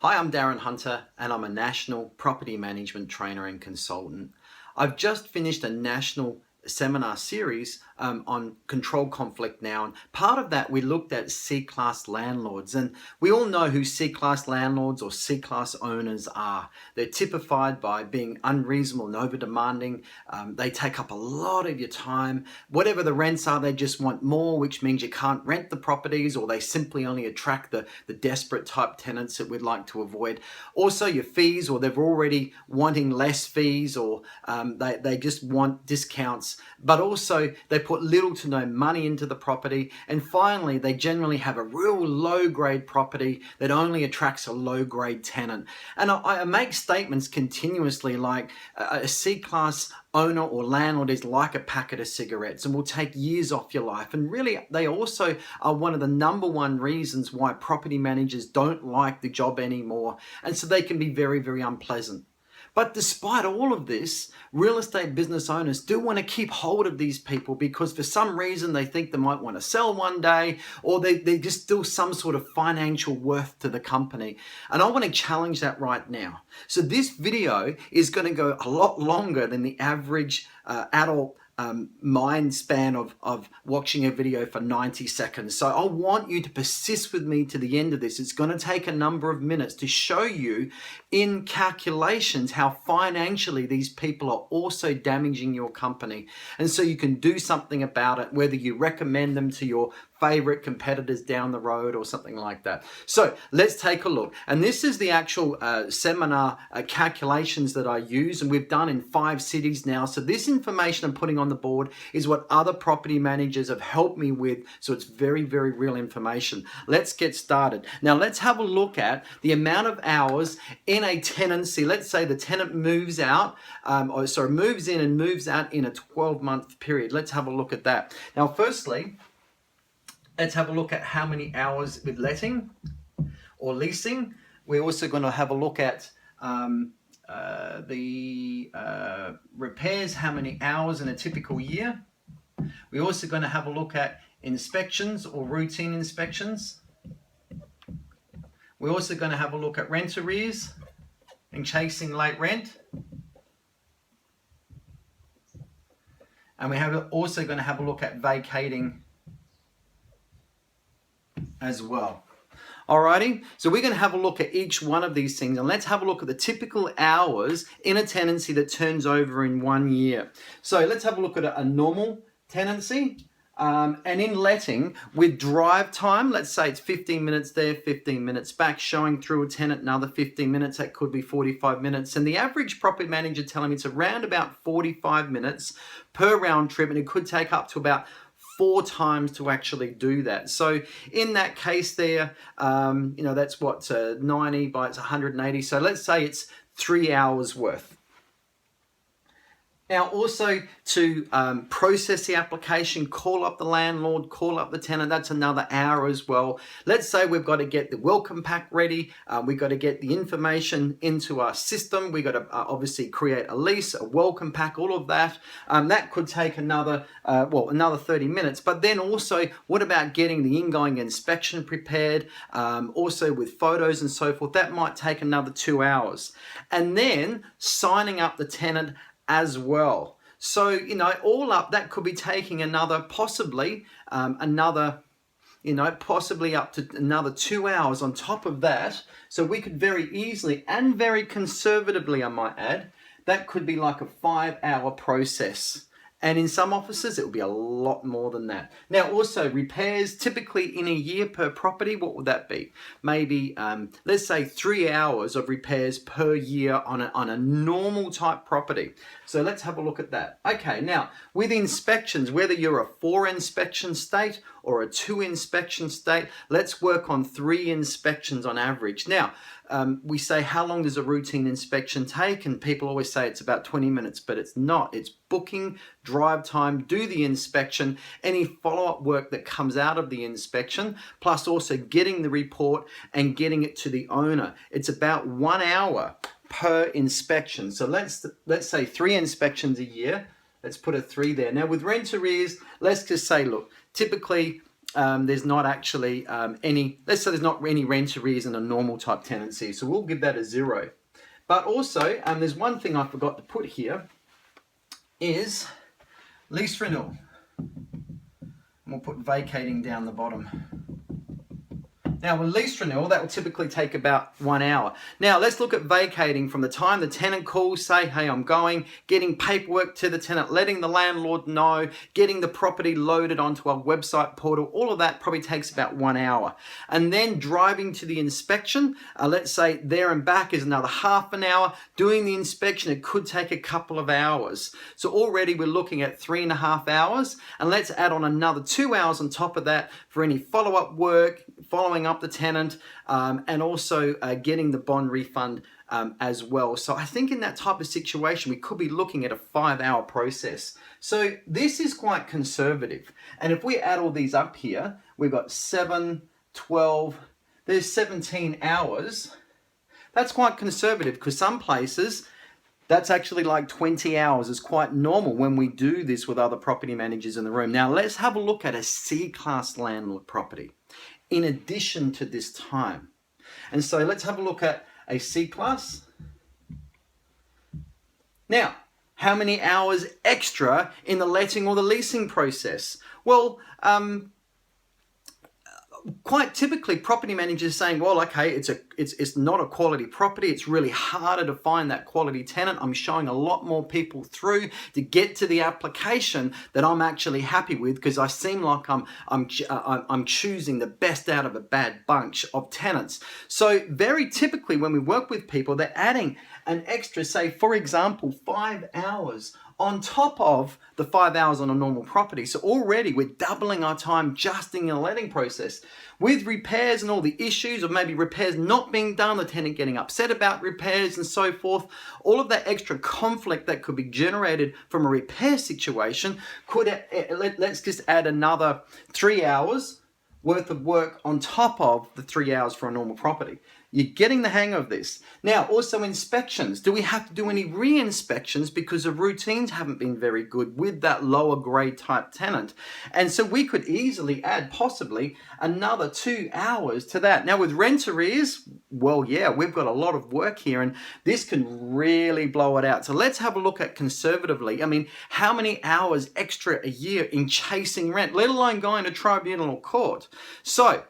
Hi, I'm Darren Hunter and I'm a national property management trainer and consultant. I've just finished a national seminar series on control conflict now, and part of that we looked at C-class landlords, and we all know who C-class landlords or C-class owners are. They're typified by being unreasonable and over-demanding. They take up a lot of your time. Whatever the rents are, they just want more, which means you can't rent the properties, or they simply only attract the desperate type tenants that we'd like to avoid. Also your fees, or they're already wanting less fees, or they just want discounts, but also they put little to no money into the property. And finally, they generally have a real low grade property that only attracts a low grade tenant. And I make statements continuously like a C-class owner or landlord is like a packet of cigarettes and will take years off your life. And really, they also are one of the number one reasons why property managers don't like the job anymore. And so they can be very, very unpleasant. But despite all of this, real estate business owners do want to keep hold of these people because for some reason they think they might want to sell one day, or they just still some sort of financial worth to the company. And I want to challenge that right now. So this video is going to go a lot longer than the average adult mind span of watching a video for 90 seconds. So I want you to persist with me to the end of this. It's going to take a number of minutes to show you in calculations how financially these people are also damaging your company. And so you can do something about it, whether you recommend them to your favorite competitors down the road or something like that. So let's take a look. And this is the actual seminar calculations that I use, and we've done in 5 cities now. So this information I'm putting on the board is what other property managers have helped me with. So it's very, very real information. Let's get started. Now let's have a look at the amount of hours in a tenancy. Let's say the tenant moves out, moves in and moves out in a 12-month period. Let's have a look at that. Now, firstly, let's have a look at how many hours with letting or leasing. We're also going to have a look at the repairs, how many hours in a typical year. We're also going to have a look at inspections or routine inspections. We're also going to have a look at rent arrears and chasing late rent. And we're also going to have a look at vacating as well. Alrighty, so we're going to have a look at each one of these things, and let's have a look at the typical hours in a tenancy that turns over in 1 year. So let's have a look at a normal tenancy. And in letting, with drive time, let's say it's 15 minutes there, 15 minutes back, showing through a tenant another 15 minutes, that could be 45 minutes. And the average property manager telling me it's around about 45 minutes per round trip, and it could take up to about 4 times to actually do that. So in that case there, that's what, 90 by it's 180. So let's say it's 3 hours worth. Now also to process the application, call up the landlord, call up the tenant, that's another hour as well. Let's say we've got to get the welcome pack ready, we've got to get the information into our system, we've got to obviously create a lease, a welcome pack, all of that. That could take another 30 minutes. But then also, what about getting the ingoing inspection prepared, also with photos and so forth, that might take another 2 hours. And then signing up the tenant as well. So, all up, that could be taking possibly up to another 2 hours on top of that. So we could very easily and very conservatively, I might add, that could be like a 5-hour process. And in some offices, it will be a lot more than that. Now, also repairs, typically in a year per property, what would that be? Maybe, let's say 3 hours of repairs per year on a normal type property. So let's have a look at that. Okay, now with inspections, whether you're a 4 inspection state or a 2 inspection state, let's work on 3 inspections on average. Now, we say, how long does a routine inspection take? And people always say it's about 20 minutes, but it's not. It's booking, drive time, do the inspection, any follow-up work that comes out of the inspection, plus also getting the report and getting it to the owner. It's about 1 hour per inspection. So let's say 3 inspections a year. Let's put a 3 there. Now with rent arrears, let's just say, look, typically there's not actually let's say there's not any rent arrears in a normal type tenancy. So we'll give that a 0. But also, there's one thing I forgot to put here is lease renewal. And we'll put vacating down the bottom. Now, with lease renewal, that will typically take about 1 hour. Now, let's look at vacating from the time the tenant calls, say, hey, I'm going, getting paperwork to the tenant, letting the landlord know, getting the property loaded onto our website portal. All of that probably takes about 1 hour. And then driving to the inspection, let's say there and back is another half an hour. Doing the inspection, it could take a couple of hours. So already we're looking at 3.5 hours. And let's add on another 2 hours on top of that for any follow-up work, following up the tenant, and also getting the bond refund as well. So I think in that type of situation, we could be looking at a 5-hour process. So this is quite conservative. And if we add all these up here, we've got 7, 12, there's 17 hours. That's quite conservative because some places, that's actually like 20 hours. It's quite normal when we do this with other property managers in the room. Now let's have a look at a C-class landlord property in addition to this time. And so let's have a look at a C-class. Now, how many hours extra in the letting or the leasing process? Well, quite typically property managers saying, well, okay, it's not a quality property. It's really harder to find that quality tenant. I'm showing a lot more people through to get to the application that I'm actually happy with because I seem like I'm choosing the best out of a bad bunch of tenants. So very typically when we work with people, they're adding an extra, say, for example, 5 hours on top of the 5 hours on a normal property. So already we're doubling our time just in the letting process. With repairs and all the issues of maybe repairs not being done, the tenant getting upset about repairs and so forth, all of that extra conflict that could be generated from a repair situation could, let's just add another 3 hours worth of work on top of the 3 hours for a normal property. You're getting the hang of this. Now, also inspections. Do we have to do any re-inspections because the routines haven't been very good with that lower grade type tenant? And so we could easily add possibly another 2 hours to that. Now with rent arrears, well, yeah, we've got a lot of work here and this can really blow it out. So let's have a look at conservatively. I mean, how many hours extra a year in chasing rent, let alone going to tribunal or court? So,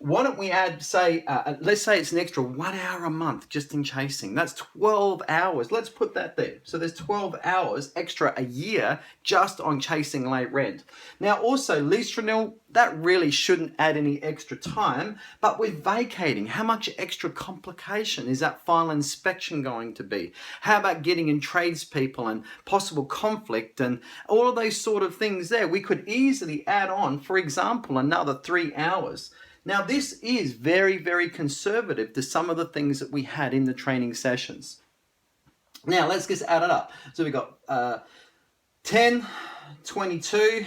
why don't we add, say, let's say it's an extra 1 hour a month just in chasing. That's 12 hours. Let's put that there. So there's 12 hours extra a year just on chasing late rent. Now also lease renewal, that really shouldn't add any extra time, but with vacating, how much extra complication is that final inspection going to be? How about getting in tradespeople and possible conflict and all of those sort of things there? We could easily add on, for example, another 3 hours. Now, this is very, very conservative to some of the things that we had in the training sessions. Now, let's just add it up. So we've got 10, 22,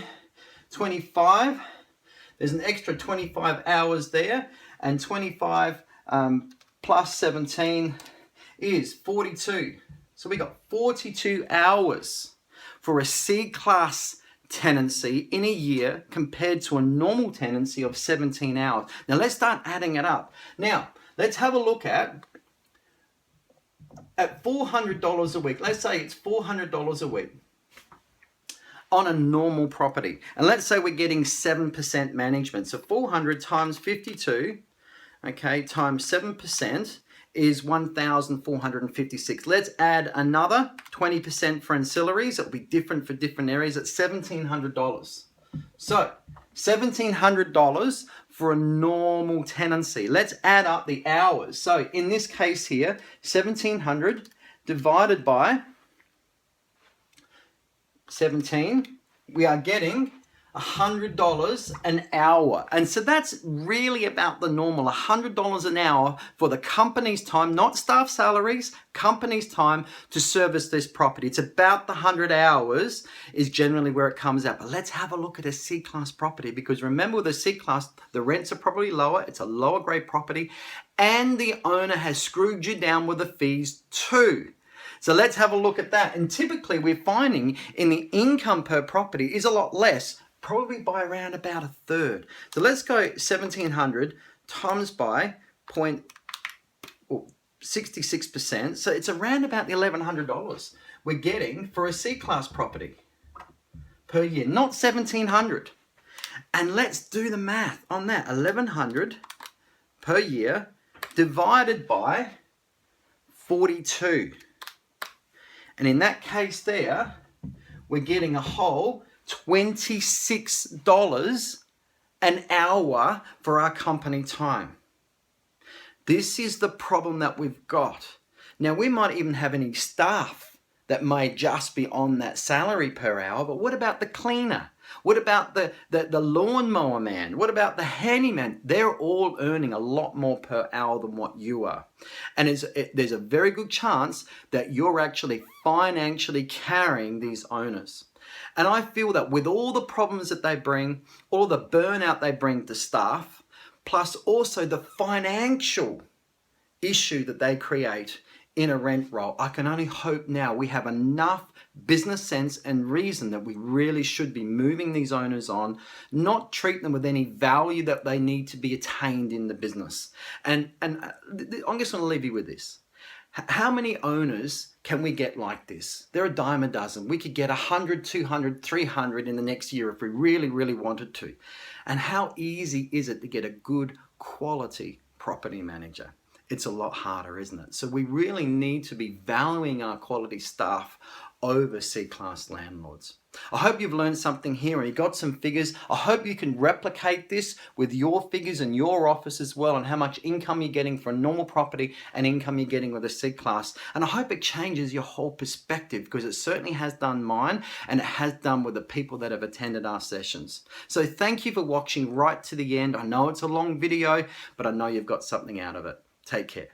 25. There's an extra 25 hours there. And 25 plus 17 is 42. So we got 42 hours for a C-class tenancy in a year compared to a normal tenancy of 17 hours. Now let's start adding it up. Now let's have a look at $400 a week. Let's say it's $400 a week on a normal property. And let's say we're getting 7% management. So 400 times 52, okay, times 7% is 1,456. Let's add another 20% for ancillaries. It'll be different for different areas. It's $1,700. So $1,700 for a normal tenancy. Let's add up the hours. So in this case here, 1,700 divided by 17, we are getting $100 an hour. And so that's really about the normal, $100 an hour for the company's time, not staff salaries, company's time to service this property. It's about the 100 hours is generally where it comes out. But let's have a look at a C-class property, because remember with a C-class, the rents are probably lower, it's a lower grade property, and the owner has screwed you down with the fees too. So let's have a look at that. And typically we're finding in the income per property is a lot less. probably by around about a third. So let's go 1,700 times by 66%. So it's around about the $1,100 we're getting for a C-class property per year, not 1,700. And let's do the math on that. 1,100 per year divided by 42. And in that case there, we're getting a whole $26 an hour for our company time. This is the problem that we've got. Now, we might even have any staff that may just be on that salary per hour, but what about the cleaner? What about the lawnmower man? What about the handyman? They're all earning a lot more per hour than what you are. And there's a very good chance that you're actually financially carrying these owners. And I feel that with all the problems that they bring, all the burnout they bring to staff, plus also the financial issue that they create in a rent roll, I can only hope now we have enough business sense and reason that we really should be moving these owners on, not treat them with any value that they need to be attained in the business. And I'm just going to leave you with this. How many owners can we get like this? They're a dime a dozen. We could get 100, 200, 300 in the next year if we really, really wanted to. And how easy is it to get a good quality property manager? It's a lot harder, isn't it? So we really need to be valuing our quality staff over C-class landlords. I hope you've learned something here and you got some figures. I hope you can replicate this with your figures in your office as well, and how much income you're getting for a normal property and income you're getting with a C-class. And I hope it changes your whole perspective, because it certainly has done mine, and it has done with the people that have attended our sessions. So thank you for watching right to the end. I know it's a long video, but I know you've got something out of it. Take care.